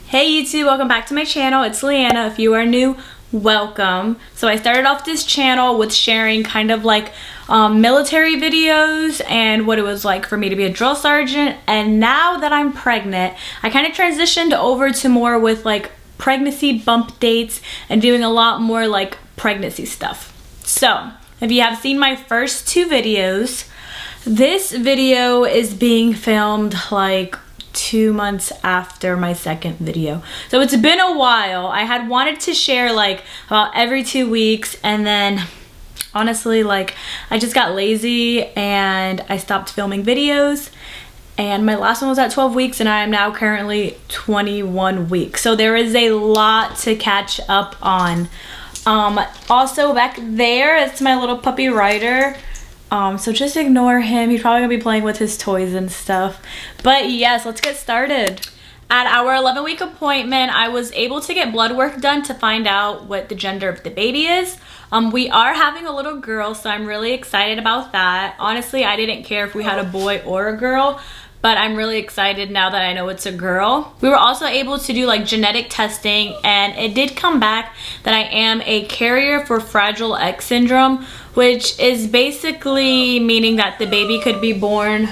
Hey YouTube, welcome back to my channel. It's Leeanna. If you are new, welcome. So I started off this channel with sharing kind of like military videos and what it was like for me to be a drill sergeant, and now that I'm pregnant, I kind of transitioned over to more with like pregnancy bump dates and doing a lot more like pregnancy stuff. So if you have seen my first two videos, this video is being filmed like 2 months after my second video, so it's been a while. I had wanted to share like about every 2 weeks, and then honestly like I just got lazy and I stopped filming videos, and my last one was at 12 weeks and I am now currently 21 weeks, so there is a lot to catch up on. Also back there, it's my little puppy Ryder. So just ignore him. He's probably gonna be playing with his toys and stuff. But yes, let's get started. At our 11-week appointment, I was able to get blood work done to find out what the gender of the baby is. We are having a little girl, so I'm really excited about that. Honestly, I didn't care if we had a boy or a girl, but I'm really excited now that I know it's a girl. We were also able to do like genetic testing, and it did come back that I am a carrier for Fragile X syndrome, which is basically meaning that the baby could be born,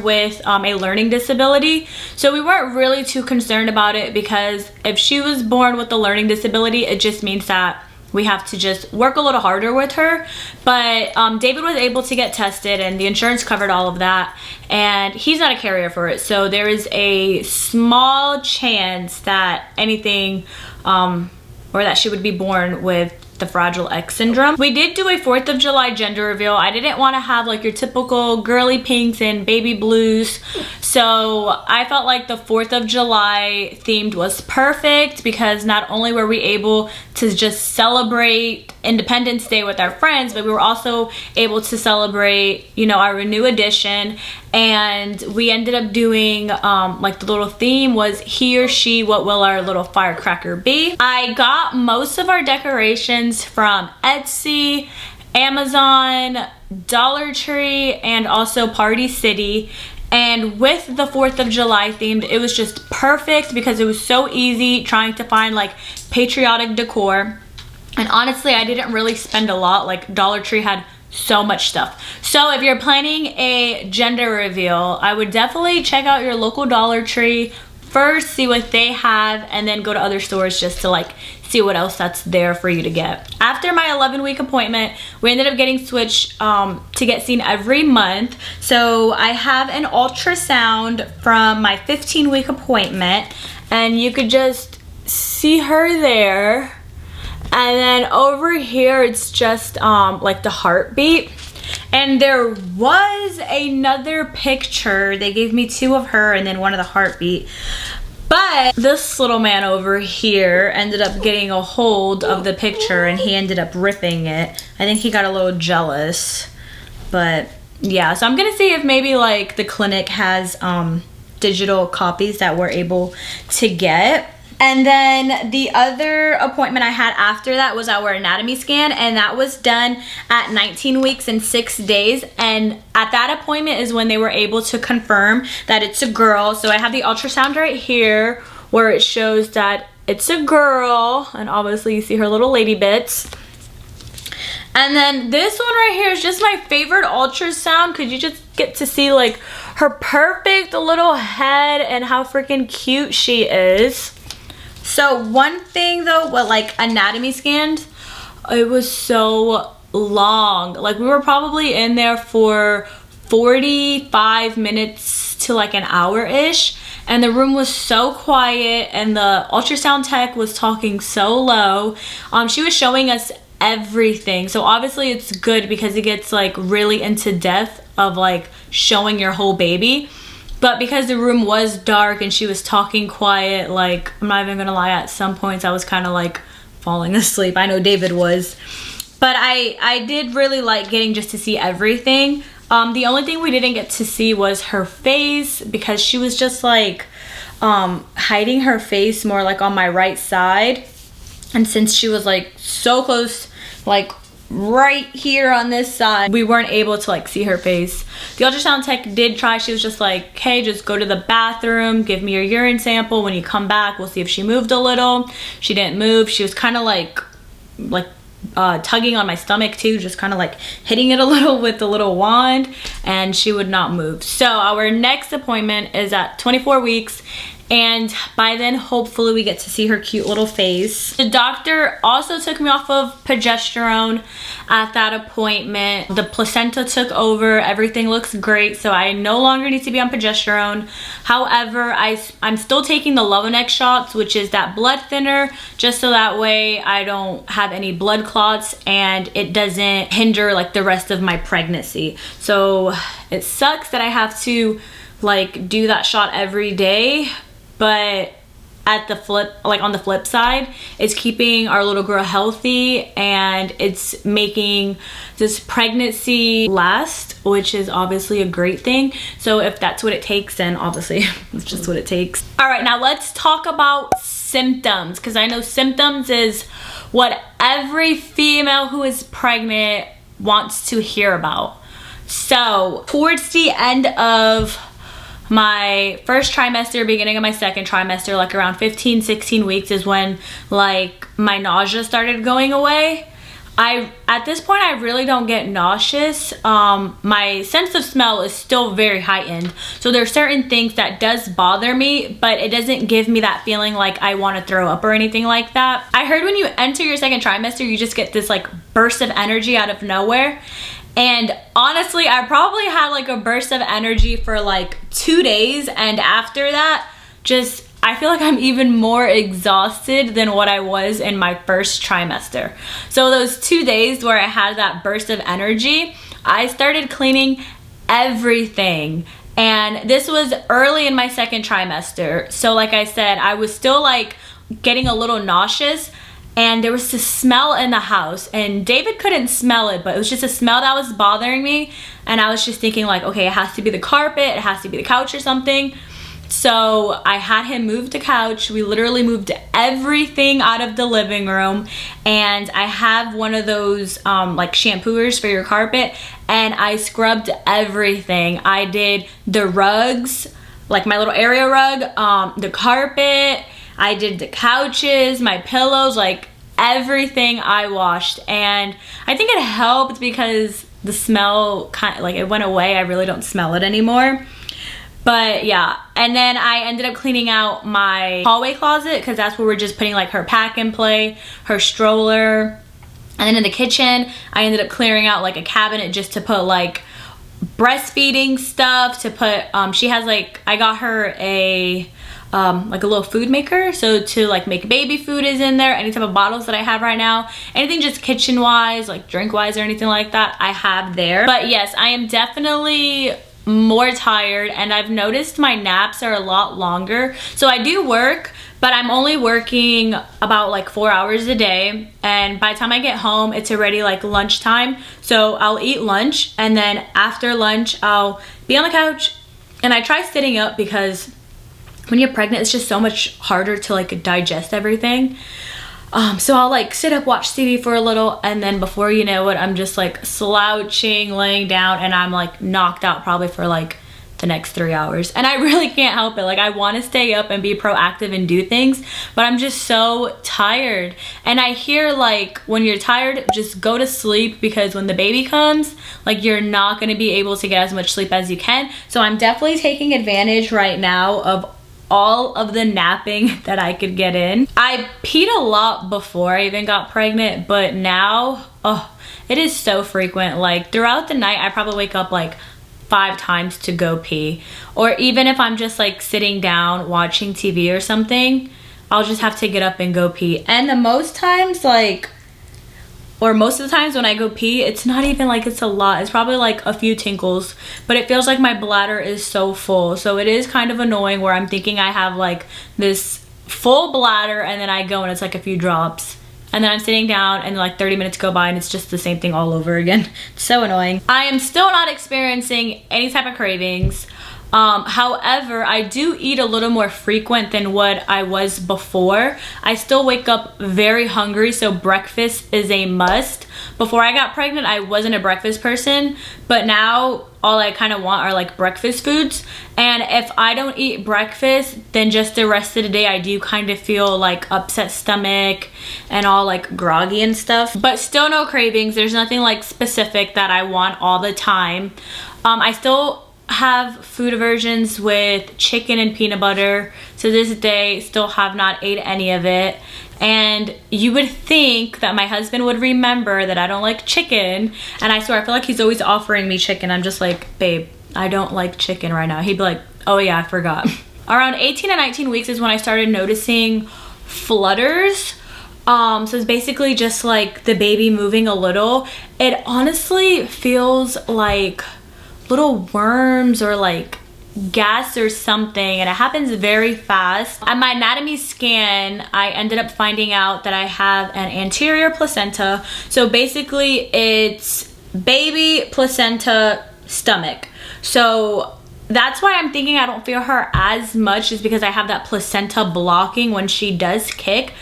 with a learning disability. So we weren't really too concerned about it, because if she was born with a learning disability, it just means that we have to just work a little harder with her. But David was able to get tested and the insurance covered all of that, and he's not a carrier for it, so there is a small chance that anything or that she would be born with the Fragile X syndrome. We did do a 4th of July gender reveal. I didn't want to have like your typical girly pinks and baby blues, so I felt like the 4th of July themed was perfect, because not only were we able to just celebrate Independence Day with our friends, but we were also able to celebrate, you know, our new edition. And we ended up doing like the little theme was he or she, what will our little firecracker be? I got most of our decorations from Etsy, Amazon, Dollar Tree, and also Party City. And with the 4th of July themed, it was just perfect because it was so easy trying to find like patriotic decor. And honestly, I didn't really spend a lot. Like Dollar Tree had so much stuff. So if you're planning a gender reveal, I would definitely check out your local Dollar Tree first, see what they have, and then go to other stores just to like see what else that's there for you to get. After my 11-week appointment, we ended up getting switched to get seen every month. So I have an ultrasound from my 15-week appointment, and you could just see her there. And then over here, it's just like the heartbeat. And there was another picture. They gave me 2 of her and then 1 of the heartbeat. But this little man over here ended up getting a hold of the picture and he ended up ripping it. I think he got a little jealous. But yeah, so I'm gonna see if maybe like the clinic has digital copies that we're able to get. And then the other appointment I had after that was our anatomy scan, and that was done at 19 weeks and 6 days. And at that appointment is when they were able to confirm that it's a girl. So I have the ultrasound right here where it shows that it's a girl, and obviously you see her little lady bits. And then this one right here is just my favorite ultrasound, because you just get to see like her perfect little head and how freaking cute she is. So one thing though, with like anatomy scans, it was so long. Like we were probably in there for 45 minutes to like an hour-ish, and the room was so quiet and the ultrasound tech was talking so low. She was showing us everything, so obviously it's good because it gets like really into depth of like showing your whole baby. But because the room was dark and she was talking quiet, like, I'm not even gonna lie, at some points I was kind of like falling asleep. I know David was. But I did really like getting just to see everything. The only thing we didn't get to see was her face, because she was just like hiding her face more like on my right side. And since she was like so close, like right here on this side. We weren't able to like see her face. The ultrasound tech did try. She was just like, hey, just go to the bathroom, give me your urine sample. When you come back, we'll see if she moved a little. She didn't move. She was kind of like tugging on my stomach too, just kind of like hitting it a little with the little wand, and she would not move. So our next appointment is at 24 weeks, and by then hopefully we get to see her cute little face. The doctor also took me off of progesterone at that appointment. The placenta took over, everything looks great, so I no longer need to be on progesterone. However, I'm still taking the Leeanna shots, which is that blood thinner, just so that way I don't have any blood clots and it doesn't hinder like the rest of my pregnancy. So it sucks that I have to like do that shot every day, but at the flip, like on the flip side, it's keeping our little girl healthy and it's making this pregnancy last, which is obviously a great thing. So if that's what it takes, then obviously it's just what it takes. All right, now let's talk about symptoms, because I know symptoms is what every female who is pregnant wants to hear about. So towards the end of my first trimester, beginning of my second trimester, like around 15-16 weeks is when like my nausea started going away. At this point I really don't get nauseous. My sense of smell is still very heightened, so there are certain things that does bother me, but it doesn't give me that feeling like I want to throw up or anything like that. I heard when you enter your second trimester you just get this like burst of energy out of nowhere. And honestly, I probably had like a burst of energy for like 2 days, and after that, just I feel like I'm even more exhausted than what I was in my first trimester. So those 2 days where I had that burst of energy, I started cleaning everything. And this was early in my second trimester. So like I said, I was still like getting a little nauseous, and there was this smell in the house, and David couldn't smell it, but it was just a smell that was bothering me. And I was just thinking like, okay, it has to be the carpet, it has to be the couch or something. So I had him move the couch. We literally moved everything out of the living room, and I have one of those like shampooers for your carpet, and I scrubbed everything. I did the rugs, like my little area rug, the carpet, I did the couches, my pillows, like everything I washed. And I think it helped because the smell kind of like it went away. I really don't smell it anymore. But yeah, and then I ended up cleaning out my hallway closet, because that's where we're just putting like her pack and play, her stroller. And then in the kitchen, I ended up clearing out like a cabinet just to put like breastfeeding stuff, to put, she has like, I got her a like a little food maker, so to like make baby food is in there. Any type of bottles that I have right now, anything just kitchen wise, like drink wise or anything like that, I have there. But yes, I am definitely more tired, and I've noticed my naps are a lot longer. So I do work, but I'm only working about like 4 hours a day, and by the time I get home it's already like lunchtime. So I'll eat lunch, and then after lunch I'll be on the couch, and I try sitting up because when you're pregnant it's just so much harder to like digest everything. So I'll like sit up, watch TV for a little, and then before you know it, I'm just like slouching, laying down, and I'm like knocked out probably for like the next 3 hours. And I really can't help it. Like I want to stay up and be proactive and do things, but I'm just so tired. And I hear like when you're tired, just go to sleep, because when the baby comes, like you're not going to be able to get as much sleep as you can. So I'm definitely taking advantage right now of all of the napping that I could get in. I peed a lot before I even got pregnant, but now, oh, it is so frequent. Like throughout the night, I probably wake up like 5 times to go pee. Or even if I'm just like sitting down watching TV or something, I'll just have to get up and go pee. And the most times, like, or most of the times when I go pee, it's not even like it's a lot. It's probably like a few tinkles, but it feels like my bladder is so full. So it is kind of annoying where I'm thinking I have like this full bladder, and then I go and it's like a few drops. And then I'm sitting down and like 30 minutes go by and it's just the same thing all over again. It's so annoying. I am still not experiencing any type of cravings. However, I do eat a little more frequent than what I was before. I still wake up very hungry, so breakfast is a must. Before I got pregnant, I wasn't a breakfast person, but now all I kind of want are like breakfast foods. And if I don't eat breakfast, then just the rest of the day I do kind of feel like upset stomach and all like groggy and stuff, but still no cravings. There's nothing like specific that I want all the time. I still have food aversions with chicken and peanut butter. To this day, still have not ate any of it. And you would think that my husband would remember that I don't like chicken. And I swear, I feel like he's always offering me chicken. I'm just like, babe, I don't like chicken right now. He'd be like, oh yeah, I forgot. Around 18 and 19 weeks is when I started noticing flutters. So it's basically just like the baby moving a little. It honestly feels like little worms or like gas or something, and it happens very fast. At my anatomy scan, I ended up finding out that I have an anterior placenta. So basically it's baby, placenta, stomach. So that's why I'm thinking I don't feel her as much, is because I have that placenta blocking when she does kick.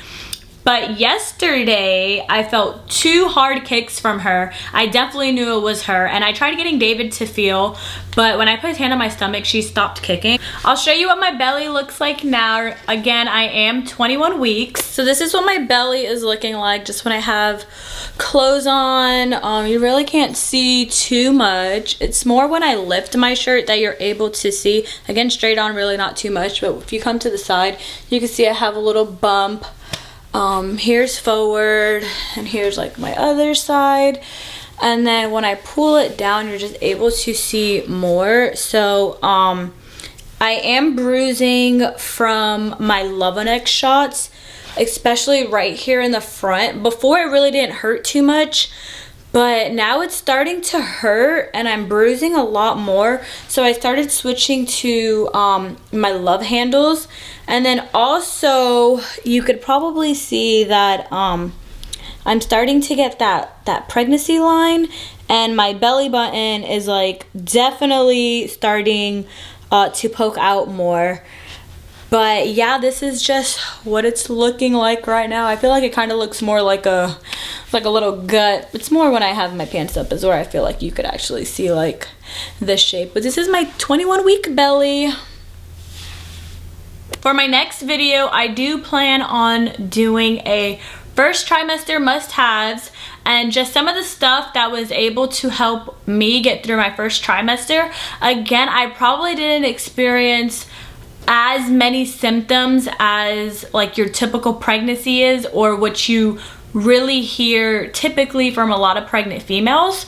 But yesterday, I felt 2 hard kicks from her. I definitely knew it was her, and I tried getting David to feel, but when I put his hand on my stomach, she stopped kicking. I'll show you what my belly looks like now. Again, I am 21 weeks. So this is what my belly is looking like just when I have clothes on. You really can't see too much. It's more when I lift my shirt that you're able to see. Again, straight on, really not too much, but if you come to the side, you can see I have a little bump. Here's forward, and here's like my other side, and then when I pull it down, you're just able to see more. So I am bruising from my Leeanna shots, especially right here in the front. Before, it really didn't hurt too much, but now it's starting to hurt and I'm bruising a lot more. So I started switching to my love handles. And then also you could probably see that I'm starting to get that pregnancy line, and my belly button is like definitely starting to poke out more. But yeah, this is just what it's looking like right now. I feel like it kind of looks more like a little gut. It's more when I have my pants up is where I feel like you could actually see like the shape. But this is my 21-week belly. For my next video, I do plan on doing a first trimester must-haves and just some of the stuff that was able to help me get through my first trimester. Again, I probably didn't experience as many symptoms as like your typical pregnancy is, or what you really hear typically from a lot of pregnant females.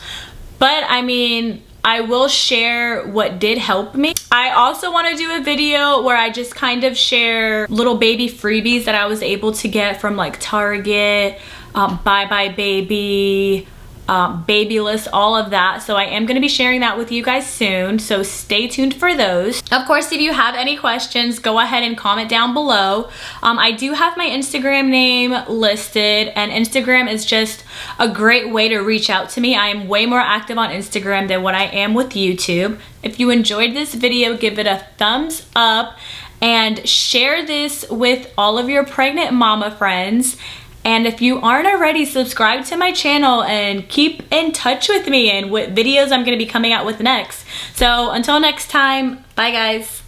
But I mean, I will share what did help me. I also want to do a video where I just kind of share little baby freebies that I was able to get from like Target, Bye Bye Baby, Babylist, all of that. So I am going to be sharing that with you guys soon, so stay tuned for those. Of course, if you have any questions, go ahead and comment down below. I do have my Instagram name listed, and Instagram is just a great way to reach out to me. I am way more active on Instagram than what I am with YouTube. If you enjoyed this video, give it a thumbs up and share this with all of your pregnant mama friends. And if you aren't already, subscribe to my channel and keep in touch with me and what videos I'm going to be coming out with next. So until next time, bye guys.